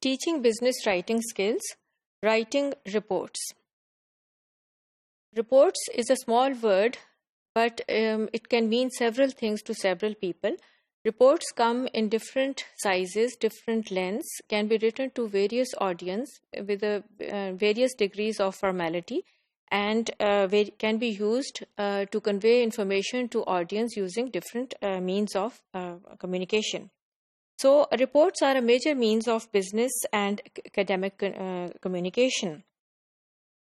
Teaching business writing skills, writing reports. Reports is a small word, but it can mean several things to several people. Reports come in different sizes, different lengths, can be written to various audience with various degrees of formality, and can be used to convey information to audience using different means of communication. So reports are a major means of business and academic communication.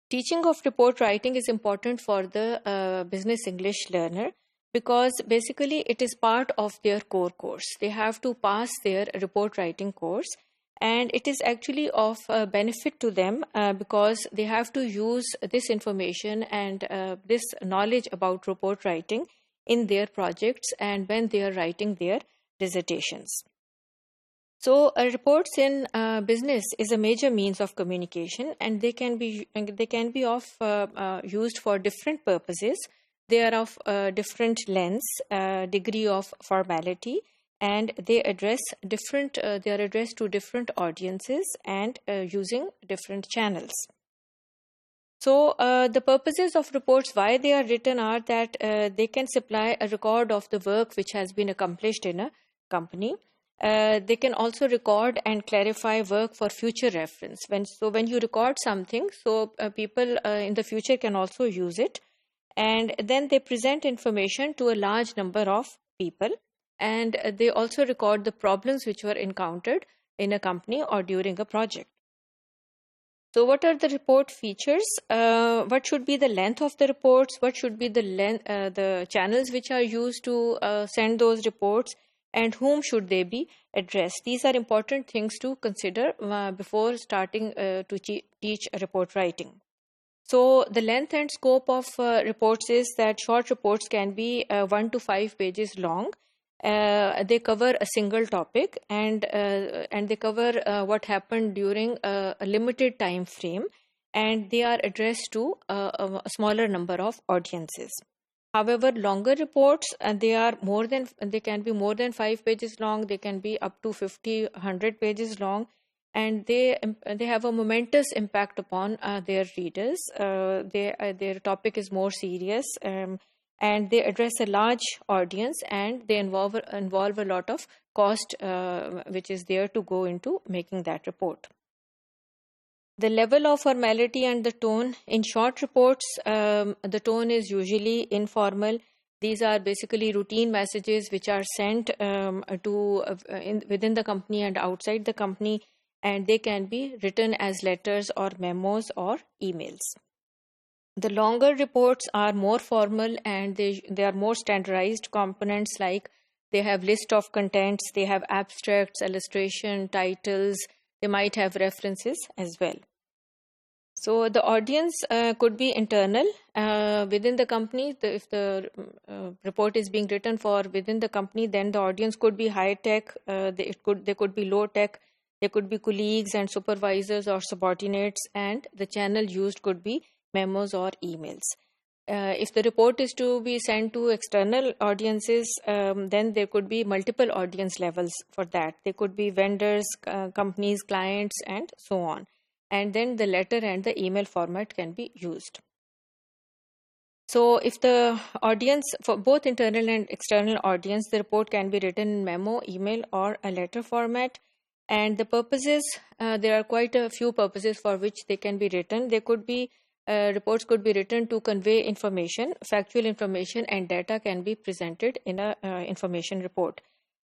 Teaching of report writing is important for the business English learner because basically it is part of their core course. They have to pass their report writing course, and it is actually of benefit to them because they have to use this information and this knowledge about report writing in their projects and when they are writing their dissertations. So reports in business is a major means of communication, and they can be used for different purposes. They are of different lengths, degree of formality, and they address different. They are addressed to different audiences and using different channels. So the purposes of reports, why they are written, are that they can supply a record of the work which has been accomplished in a company. They can also record and clarify work for future reference. When you record something, people in the future can also use it. And then they present information to a large number of people. And they also record the problems which were encountered in a company or during a project. So what are the report features? What should be the length of the reports? What should be the channels which are used to send those reports? And whom should they be addressed? These are important things to consider before starting to teach report writing. So the length and scope of reports is that short reports can be 1 to 5 pages long. They cover a single topic, and they cover what happened during a limited time frame, and they are addressed to a smaller number of audiences. However, longer reports, they can be more than 5 pages long. They can be up to 50, 100 pages long, and they have a momentous impact upon their readers. Their topic is more serious, and they address a large audience, and they involve a lot of cost which is there to go into making that report. The level of formality and the tone. In short reports, the tone is usually informal. These are basically routine messages which are sent within the company and outside the company, and they can be written as letters or memos or emails. The longer reports are more formal, and they are more standardized components, like they have list of contents, they have abstracts, illustration, titles. They might have references as well. So the audience could be internal within the company. If the report is being written for within the company, then the audience could be high tech. They could be low tech. They could be colleagues and supervisors or subordinates, and the channel used could be memos or emails. If the report is to be sent to external audiences, then there could be multiple audience levels for that. They could be vendors, companies, clients, and so on. And then the letter and the email format can be used. So if the audience, for both internal and external audience, the report can be written in memo, email, or a letter format. And the purposes, there are quite a few purposes for which they can be written. They could be reports could be written to convey information, factual information, and data can be presented in a information report.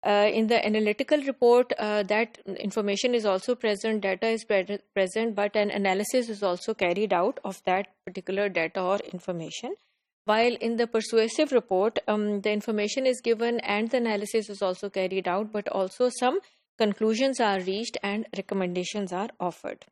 In the analytical report, that information is also present, data is present, but an analysis is also carried out of that particular data or information. While in the persuasive report, the information is given and the analysis is also carried out, but also some conclusions are reached and recommendations are offered.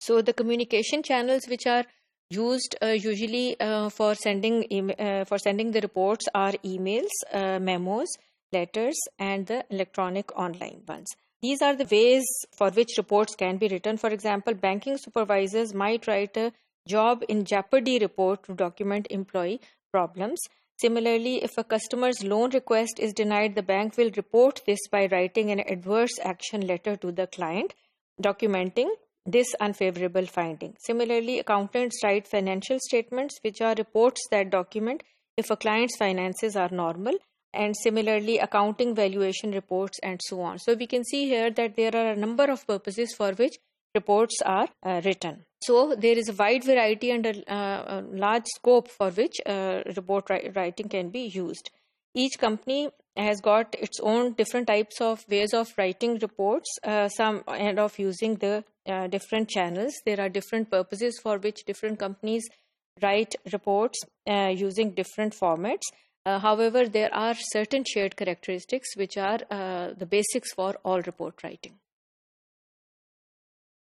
So the communication channels which are used usually for sending the reports are emails, memos, letters, and the electronic online ones. These are the ways for which reports can be written. For example, banking supervisors might write a job in jeopardy report to document employee problems. Similarly, if a customer's loan request is denied, the bank will report this by writing an adverse action letter to the client. documenting this unfavorable finding. Similarly, accountants write financial statements, which are reports that document if a client's finances are normal, and similarly, accounting valuation reports, and so on. So we can see here that there are a number of purposes for which reports are written. So there is a wide variety and a large scope for which report writing can be used. Each company has got its own different types of ways of writing reports, some and of using the different channels. There are different purposes for which different companies write reports using different formats. However, there are certain shared characteristics which are the basics for all report writing.